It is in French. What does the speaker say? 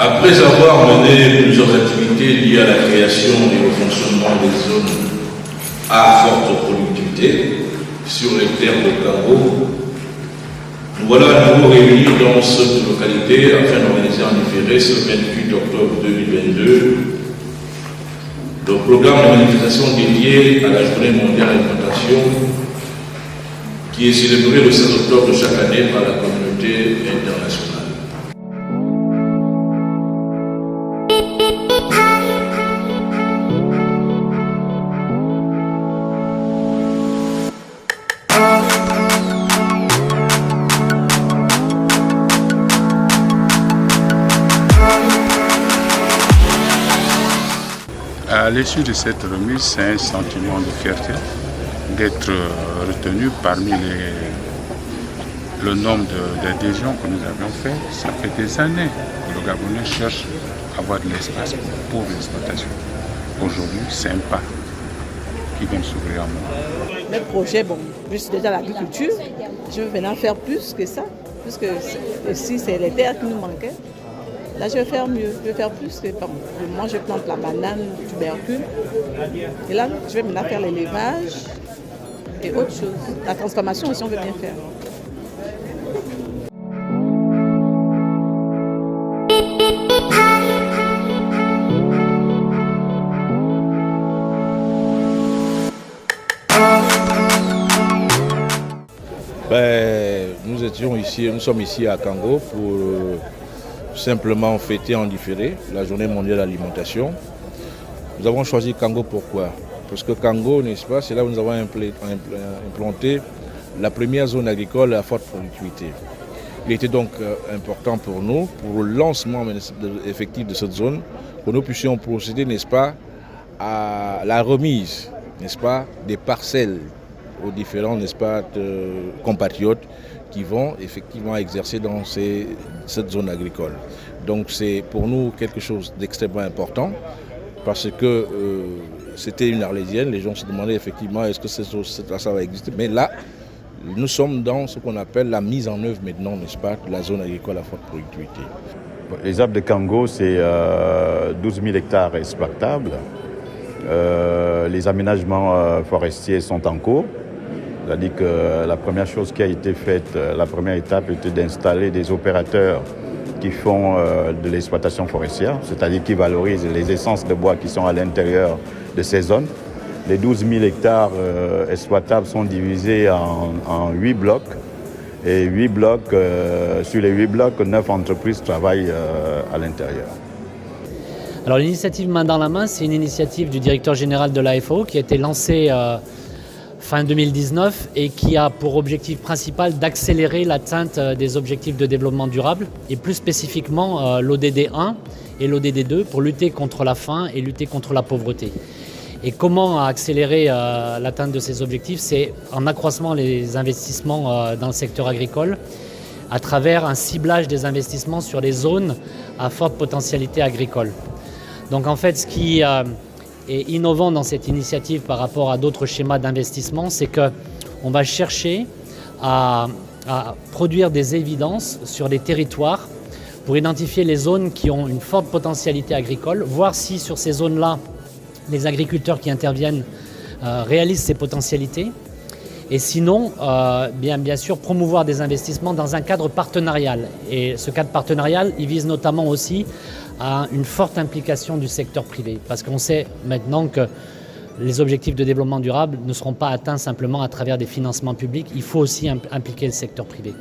Après avoir mené plusieurs activités liées à la création et au fonctionnement des zones à forte productivité sur les terres de Kango, nous voilà à nouveau réunis dans cette localité afin d'organiser en différé ce 28 octobre 2022 le programme de manifestation dédié à la Journée mondiale de l'alimentation qui est célébré le 16 octobre de chaque année par la communauté internationale. À l'issue de cette remise, c'est un sentiment de fierté d'être retenu parmi le nombre d'adhésions que nous avions fait. Ça fait des années que le Gabonais cherche à avoir de l'espace pour l'exploitation. Aujourd'hui, c'est un pas qui vient de s'ouvrir à moi. Mes projets, je suis déjà l'agriculture. Je veux maintenant faire plus que ça, puisque ici, c'est les terres qui nous manquaient. Là, je vais faire mieux, je vais faire plus que moi, je plante la banane, le tubercule. Et là, je vais maintenant faire l'élevage et autre chose. La transformation aussi, on veut bien faire. Nous sommes ici à Kango pour simplement fêter en différé la Journée mondiale de l'alimentation. Nous avons choisi Kango pourquoi? Parce que Kango, n'est-ce pas, c'est là où nous avons implanté la première zone agricole à forte productivité. Il était donc important pour nous, pour le lancement effectif de cette zone, que nous puissions procéder, n'est-ce pas, à la remise, n'est-ce pas, des parcelles aux différents, n'est-ce pas, compatriotes qui vont effectivement exercer dans cette zone agricole. Donc c'est pour nous quelque chose d'extrêmement important parce que c'était une arlésienne, les gens se demandaient effectivement est-ce que ça va exister. Mais là, nous sommes dans ce qu'on appelle la mise en œuvre maintenant, n'est-ce pas, de la zone agricole à forte productivité. Les arbres de Kango, c'est 12 000 hectares exploitables. Les aménagements forestiers sont en cours. C'est-à-dire que la première chose qui a été faite, la première étape était d'installer des opérateurs qui font de l'exploitation forestière, c'est-à-dire qui valorisent les essences de bois qui sont à l'intérieur de ces zones. Les 12 000 hectares exploitables sont divisés en 8 blocs. Et 8 blocs, sur les 8 blocs, 9 entreprises travaillent à l'intérieur. Alors l'initiative Main dans la main, c'est une initiative du directeur général de l'AFAO qui a été lancée fin 2019 et qui a pour objectif principal d'accélérer l'atteinte des objectifs de développement durable et plus spécifiquement l'ODD 1 et l'ODD 2 pour lutter contre la faim et lutter contre la pauvreté. Et comment accélérer l'atteinte de ces objectifs? C'est en accroissant les investissements dans le secteur agricole à travers un ciblage des investissements sur les zones à forte potentialité agricole. Donc en fait, ce qui est innovant dans cette initiative par rapport à d'autres schémas d'investissement, c'est qu'on va chercher à produire des évidences sur les territoires pour identifier les zones qui ont une forte potentialité agricole, voir si sur ces zones-là, les agriculteurs qui interviennent réalisent ces potentialités. Et sinon, bien sûr, promouvoir des investissements dans un cadre partenarial. Et ce cadre partenarial, il vise notamment aussi à une forte implication du secteur privé. Parce qu'on sait maintenant que les objectifs de développement durable ne seront pas atteints simplement à travers des financements publics. Il faut aussi impliquer le secteur privé.